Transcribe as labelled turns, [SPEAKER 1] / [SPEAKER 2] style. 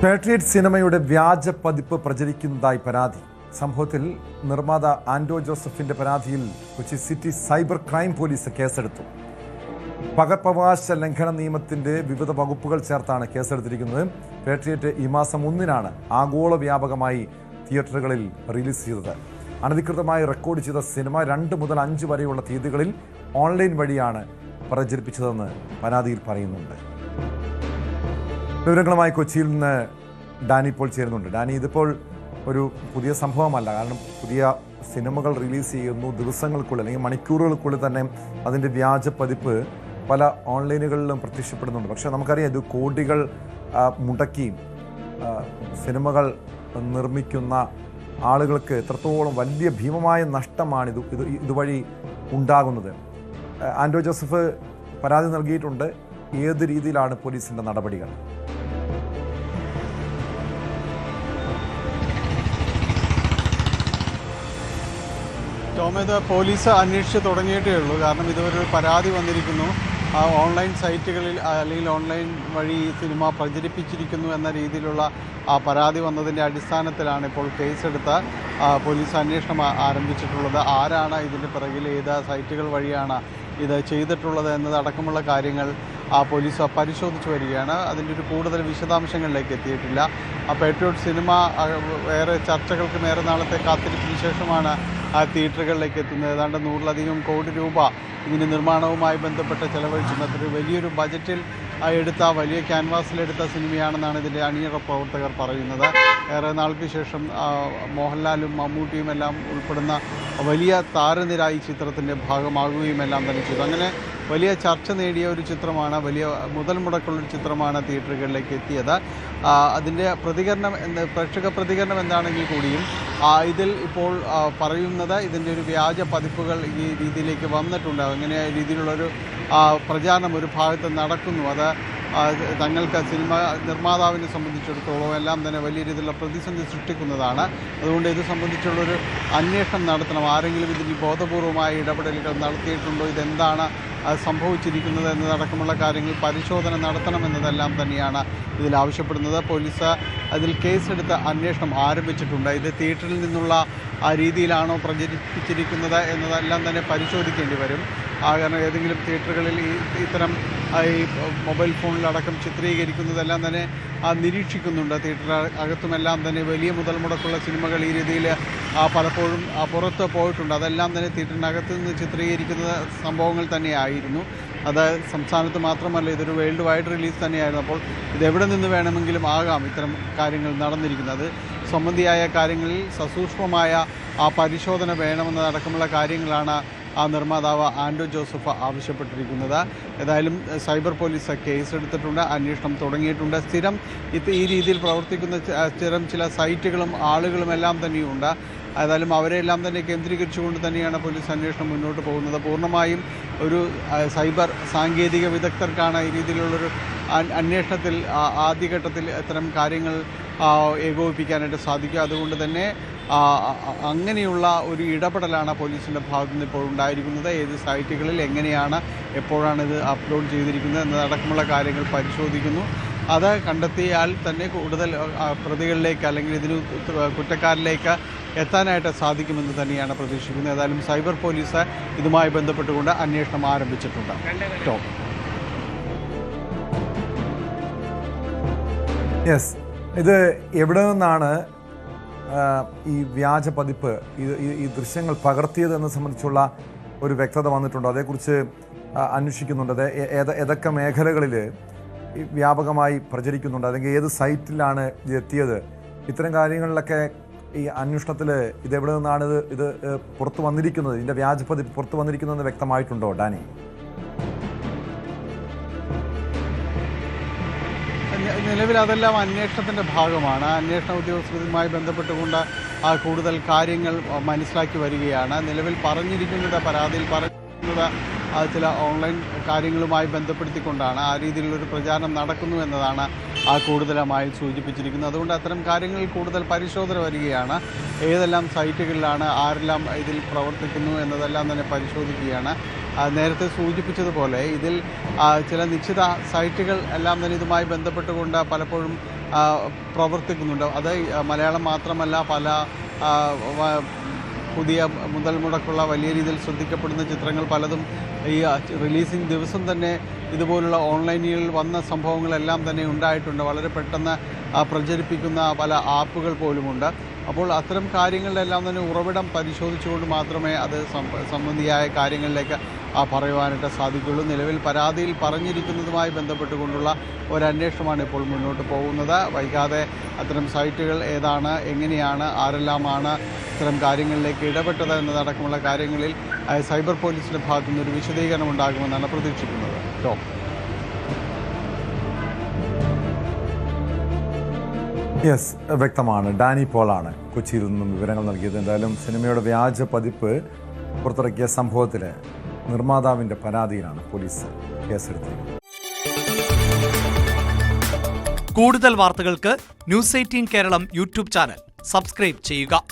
[SPEAKER 1] Patriot സിനിമയുടെ വ്യാജ പതിപ്പ് പ്രചരിക്കുന്നതായി പരാതി. സംഭവത്തിൽ നിർമ്മാത ആൻഡോ ജോസഫിന്റെ പരാതിയിൽ Kochi city cyber crime police കേസെടുത്തു. പകർപ്പവകാശ ലംഘന നിയമത്തിന്റെ വിവിധ വകുപ്പുകൾ ചേർത്താണ് കേസെടുത്തിരിക്കുന്നത്. പാട്രിയറ്റ് ഈ മാസം 1-നാണ് ആഗോള വ്യാപകമായി തിയേറ്ററുകളിൽ റിലീസ് ചെയ്തത്. അനധികൃതമായി റെക്കോർഡ് ചെയ്ത സിനിമ 2 മുതൽ 5 വരെയുള്ള തീയതികളിൽ ഓൺലൈൻ വഴിയാണ് പ്രചരിപ്പിച്ചതെന്ന് പരാതിയിൽ പറയുന്നുണ്ട്. വിവരങ്ങളുമായി കൊച്ചിയിൽ നിന്ന് ഡാനി ഇപ്പോൾ ചേരുന്നുണ്ട്. ഡാനി, ഇതിപ്പോൾ ഒരു പുതിയ സംഭവമല്ല. കാരണം പുതിയ സിനിമകൾ റിലീസ് ചെയ്യുന്നു, ദിവസങ്ങൾക്കുള്ളിൽ അല്ലെങ്കിൽ മണിക്കൂറുകൾക്കുള്ളിൽ തന്നെ അതിൻ്റെ വ്യാജ പതിപ്പ് പല ഓൺലൈനുകളിലും പ്രത്യക്ഷപ്പെടുന്നുണ്ട്. പക്ഷേ നമുക്കറിയാം, ഇത് കോടികൾ മുടക്കി സിനിമകൾ നിർമ്മിക്കുന്ന ആളുകൾക്ക് എത്രത്തോളം വലിയ ഭീമമായ നഷ്ടമാണ് ഇതുവഴി ഉണ്ടാകുന്നത്. ആൻഡോ ജോസഫ് പരാതി നൽകിയിട്ടുണ്ട്. ഏത് രീതിയിലാണ് പോലീസിൻ്റെ നടപടികൾ?
[SPEAKER 2] ഇത് പോലീസ് അന്വേഷിച്ച് തുടങ്ങിയിട്ടേ ഉള്ളൂ. കാരണം ഇതുവരെ പരാതി വന്നിരിക്കുന്നു, ഓൺലൈൻ സൈറ്റുകളിൽ അല്ലെങ്കിൽ ഓൺലൈൻ വഴി സിനിമ പ്രചരിപ്പിച്ചിരിക്കുന്നു എന്ന രീതിയിലുള്ള പരാതി വന്നതിൻ്റെ അടിസ്ഥാനത്തിലാണ് ഇപ്പോൾ കേസെടുത്ത പോലീസ് അന്വേഷണം ആരംഭിച്ചിട്ടുള്ളത്. ആരാണ് ഇതിൻ്റെ പിറകിൽ, ഏത് സൈറ്റുകൾ വഴിയാണ് ഇത് ചെയ്തിട്ടുള്ളത് എന്നതടക്കമുള്ള കാര്യങ്ങൾ പോലീസ് പരിശോധിച്ച് വരികയാണ്. അതിൻ്റെ ഒരു കൂടുതൽ വിശദാംശങ്ങളിലേക്ക് എത്തിയിട്ടില്ല. പാട്രിയോട്ട് സിനിമ വേറെ ചർച്ചകൾക്കും ഏറെ നാളത്തെ കാത്തിരിപ്പിന് ശേഷമാണ് തിയേറ്ററുകളിലേക്ക് എത്തുന്നത്. ഏതാണ്ട് 100-ലധികം കോടി രൂപ ഇതിൻ്റെ നിർമ്മാണവുമായി ബന്ധപ്പെട്ട് ചെലവഴിച്ചിട്ടുണ്ട്. അത്ര വലിയൊരു ബജറ്റിൽ എടുത്ത, വലിയ ക്യാൻവാസിലെടുത്ത സിനിമയാണെന്നാണ് ഇതിൻ്റെ അണിയറ പ്രവർത്തകർ പറയുന്നത്. ഏറെ നാൾക്ക് ശേഷം മോഹൻലാലും മമ്മൂട്ടിയും എല്ലാം ഉൾപ്പെടുന്ന വലിയ താരനിര ഈ ചിത്രത്തിൻ്റെ ഭാഗമാകുകയും എല്ലാം തന്നെ ചെയ്തു. അങ്ങനെ വലിയ ചർച്ച നേടിയ ഒരു ചിത്രമാണ്, വലിയ മുതൽ മുടക്കുള്ളൊരു ചിത്രമാണ് തിയേറ്ററുകളിലേക്ക് എത്തിയത്. അതിൻ്റെ പ്രേക്ഷക പ്രതികരണം എന്താണെങ്കിൽ കൂടിയും ഇതിൽ ഇപ്പോൾ പറയുന്നത് ഇതിൻ്റെ ഒരു വ്യാജ പതിപ്പുകൾ ഈ രീതിയിലേക്ക് വന്നിട്ടുണ്ട്. അങ്ങനെ രീതിയിലുള്ളൊരു പ്രചാരണം ഒരു ഭാഗത്ത് നടക്കുന്നു. അത് തങ്ങൾക്ക് സിനിമ നിർമ്മാതാവിനെ സംബന്ധിച്ചിടത്തോളം എല്ലാം തന്നെ വലിയ രീതിയിലുള്ള പ്രതിസന്ധി സൃഷ്ടിക്കുന്നതാണ്. അതുകൊണ്ട് ഇത് സംബന്ധിച്ചുള്ളൊരു അന്വേഷണം നടത്തണം. ആരെങ്കിലും ഇതിൽ ബോധപൂർവമായ ഇടപെടലുകൾ നടത്തിയിട്ടുണ്ടോ, ഇതെന്താണ് സംഭവിച്ചിരിക്കുന്നത് എന്നതടക്കമുള്ള കാര്യങ്ങൾ പരിശോധന നടത്തണമെന്നതെല്ലാം തന്നെയാണ് ഇതിൽ ആവശ്യപ്പെടുന്നത്. പോലീസ് അതിൽ കേസെടുത്ത് അന്വേഷണം ആരംഭിച്ചിട്ടുണ്ട്. ഇത് തിയേറ്ററിൽ നിന്നുള്ള രീതിയിലാണോ പ്രചരിപ്പിച്ചിരിക്കുന്നത് എന്നതെല്ലാം തന്നെ പരിശോധിക്കേണ്ടി വരും. കാരണം ഏതെങ്കിലും തിയേറ്ററുകളിൽ ഇത്തരം ഈ മൊബൈൽ ഫോണിലടക്കം ചിത്രീകരിക്കുന്നതെല്ലാം തന്നെ നിരീക്ഷിക്കുന്നുണ്ട്. തിയേറ്റർ അകത്തുമെല്ലാം തന്നെ വലിയ മുതൽ മുടക്കുള്ള സിനിമകൾ ഈ രീതിയിൽ പലപ്പോഴും പുറത്ത് പോയിട്ടുണ്ട്. അതെല്ലാം തന്നെ തിയേറ്ററിനകത്ത് നിന്ന് ചിത്രീകരിക്കുന്ന സംഭവങ്ങൾ തന്നെയായിരുന്നു. അത് സംസ്ഥാനത്ത് മാത്രമല്ല, ഇതൊരു വേൾഡ് വൈഡ് റിലീസ് തന്നെയായിരുന്നു. അപ്പോൾ ഇതെവിടെ നിന്ന് വേണമെങ്കിലും ആകാം ഇത്തരം കാര്യങ്ങൾ നടന്നിരിക്കുന്നത്. സംബന്ധിയായ കാര്യങ്ങളിൽ സസൂക്ഷ്മമായ പരിശോധന വേണമെന്നതടക്കമുള്ള കാര്യങ്ങളാണ് നിർമ്മാതാവ് ആൻഡോ ജോസഫ് ആവശ്യപ്പെട്ടിരിക്കുന്നത്. ഏതായാലും സൈബർ പോലീസ് കേസെടുത്തിട്ടുണ്ട്, അന്വേഷണം തുടങ്ങിയിട്ടുണ്ട്. സ്ഥിരം ഈ രീതിയിൽ പ്രവർത്തിക്കുന്ന ചില സൈറ്റുകളും ആളുകളും എല്ലാം തന്നെയുണ്ട്. ഏതായാലും അവരെല്ലാം തന്നെ കേന്ദ്രീകരിച്ചുകൊണ്ട് തന്നെയാണ് പോലീസ് അന്വേഷണം മുന്നോട്ട് പോകുന്നത്. പൂർണ്ണമായും ഒരു സൈബർ സാങ്കേതിക വിദഗ്ധർക്കാണ് ഈ രീതിയിലുള്ളൊരു അന്വേഷണത്തിൽ ആദ്യഘട്ടത്തിൽ ഇത്തരം കാര്യങ്ങൾ ഏകോപിപ്പിക്കാനായിട്ട് സാധിക്കുക. അതുകൊണ്ട് തന്നെ അങ്ങനെയുള്ള ഒരു ഇടപെടലാണ് പോലീസിൻ്റെ ഭാഗത്തു നിന്ന് ഇപ്പോൾ ഉണ്ടായിരിക്കുന്നത്. ഏത് സൈറ്റുകളിൽ എങ്ങനെയാണ്, എപ്പോഴാണ് ഇത് അപ്ലോഡ് ചെയ്തിരിക്കുന്നത് എന്നതടക്കമുള്ള കാര്യങ്ങൾ പരിശോധിക്കുന്നു. അത് കണ്ടെത്തിയാൽ തന്നെ കൂടുതൽ പ്രതികളിലേക്ക് അല്ലെങ്കിൽ ഇതിന് കുറ്റക്കാരിലേക്ക് എത്താനായിട്ട് സാധിക്കുമെന്ന് തന്നെയാണ് പ്രതീക്ഷിക്കുന്നത്. ഏതായാലും സൈബർ പോലീസ് ഇതുമായി ബന്ധപ്പെട്ടുകൊണ്ട് അന്വേഷണം ആരംഭിച്ചിട്ടുണ്ട്.
[SPEAKER 1] യെസ്, ഇത് എവിടെ നിന്നാണ് ഈ വ്യാജ പതിപ്പ്, ഈ ദൃശ്യങ്ങൾ പകർത്തിയതെന്ന് സംബന്ധിച്ചുള്ള ഒരു വ്യക്തത വന്നിട്ടുണ്ടോ? അതേക്കുറിച്ച് അന്വേഷിക്കുന്നുണ്ട്. അത് ഏതൊക്കെ മേഖലകളിൽ വ്യാപകമായി പ്രചരിക്കുന്നുണ്ട്, അല്ലെങ്കിൽ ഏത് സൈറ്റിലാണ് ഇത് എത്തിയത്? ഇത്തരം കാര്യങ്ങളിലൊക്കെ ഈ അന്വേഷണത്തിൽ ഇതെവിടെ നിന്നാണ് ഇത് പുറത്തു വന്നിരിക്കുന്നത്, ഇതിൻ്റെ വ്യാജ പതിപ്പ് പുറത്തു വന്നിരിക്കുന്നതെന്ന് വ്യക്തമായിട്ടുണ്ടോ ഡാനി?
[SPEAKER 2] നിലവിൽ അതെല്ലാം അന്വേഷണത്തിൻ്റെ ഭാഗമാണ്. അന്വേഷണ ഉദ്യോഗസ്ഥരുമായി ബന്ധപ്പെട്ടുകൊണ്ട് കൂടുതൽ കാര്യങ്ങൾ മനസ്സിലാക്കി വരികയാണ്. നിലവിൽ പരാതിയിൽ പറഞ്ഞിരിക്കുന്നത് ചില ഓൺലൈൻ കാര്യങ്ങളുമായി ബന്ധപ്പെടുത്തിക്കൊണ്ടാണ് ആ രീതിയിലുള്ളൊരു പ്രചാരണം നടക്കുന്നു എന്നതാണ് കൂടുതലുമായി സൂചിപ്പിച്ചിരിക്കുന്നത്. അതുകൊണ്ട് അത്തരം കാര്യങ്ങളിൽ കൂടുതൽ പരിശോധന വരികയാണ്. ഏതെല്ലാം സൈറ്റുകളിലാണ്, ആരെല്ലാം ഇതിൽ പ്രവർത്തിക്കുന്നു എന്നതെല്ലാം തന്നെ പരിശോധിക്കുകയാണ്. നേരത്തെ സൂചിപ്പിച്ചതുപോലെ ഇതിൽ ചില നിശ്ചിത സൈറ്റുകൾ എല്ലാം തന്നെ ഇതുമായി ബന്ധപ്പെട്ടുകൊണ്ട് പലപ്പോഴും പ്രവർത്തിക്കുന്നുണ്ട്. അത് മലയാളം മാത്രമല്ല, പല പുതിയ മുതൽ മുടക്കുള്ള വലിയ രീതിയിൽ ശ്രദ്ധിക്കപ്പെടുന്ന ചിത്രങ്ങൾ പലതും ഈ റിലീസിംഗ് ദിവസം തന്നെ ഇതുപോലുള്ള ഓൺലൈനിൽ വന്ന സംഭവങ്ങളെല്ലാം തന്നെ ഉണ്ടായിട്ടുണ്ട്. വളരെ പെട്ടെന്ന് പ്രചരിപ്പിക്കുന്ന പല ആപ്പുകൾ പോലുമുണ്ട്. അപ്പോൾ അത്തരം കാര്യങ്ങളിലെല്ലാം തന്നെ ഉറവിടം പരിശോധിച്ചുകൊണ്ട് മാത്രമേ അത് സംബന്ധിയായ കാര്യങ്ങളിലേക്ക് പറയുവാനായിട്ട് സാധിക്കുകയുള്ളൂ. നിലവിൽ പരാതിയിൽ പറഞ്ഞിരിക്കുന്നതുമായി ബന്ധപ്പെട്ടുകൊണ്ടുള്ള ഒരു അന്വേഷണമാണ് ഇപ്പോൾ മുന്നോട്ട് പോകുന്നത്. വൈകാതെ അത്തരം സൈറ്റുകൾ ഏതാണ്, എങ്ങനെയാണ്, ആരെല്ലാമാണ് ഇത്തരം കാര്യങ്ങളിലേക്ക് ഇടപെട്ടത് എന്നതടക്കമുള്ള കാര്യങ്ങളിൽ സൈബർ പോലീസിൻ്റെ ഭാഗത്തു നിന്നൊരു വിശദീകരണം ഉണ്ടാകുമെന്നാണ് പ്രതീക്ഷിക്കുന്നത്. ടോം.
[SPEAKER 1] യെസ്, വ്യക്തമാണ്. ഡാനി പോളാണ് കൊച്ചിയിൽ നിന്നും വിവരങ്ങൾ നൽകിയത്. എന്തായാലും സിനിമയുടെ വ്യാജ പതിപ്പ് പുറത്തിറക്കിയ സംഭവത്തിൽ നിർമ്മാതാവിൻ്റെ പരാതിയിലാണ് പോലീസ് കേസെടുത്തിരിക്കുന്നത്.
[SPEAKER 3] കൂടുതൽ വാർത്തകൾക്ക് news 18 Keralam YouTube channel subscribe ചെയ്യുക.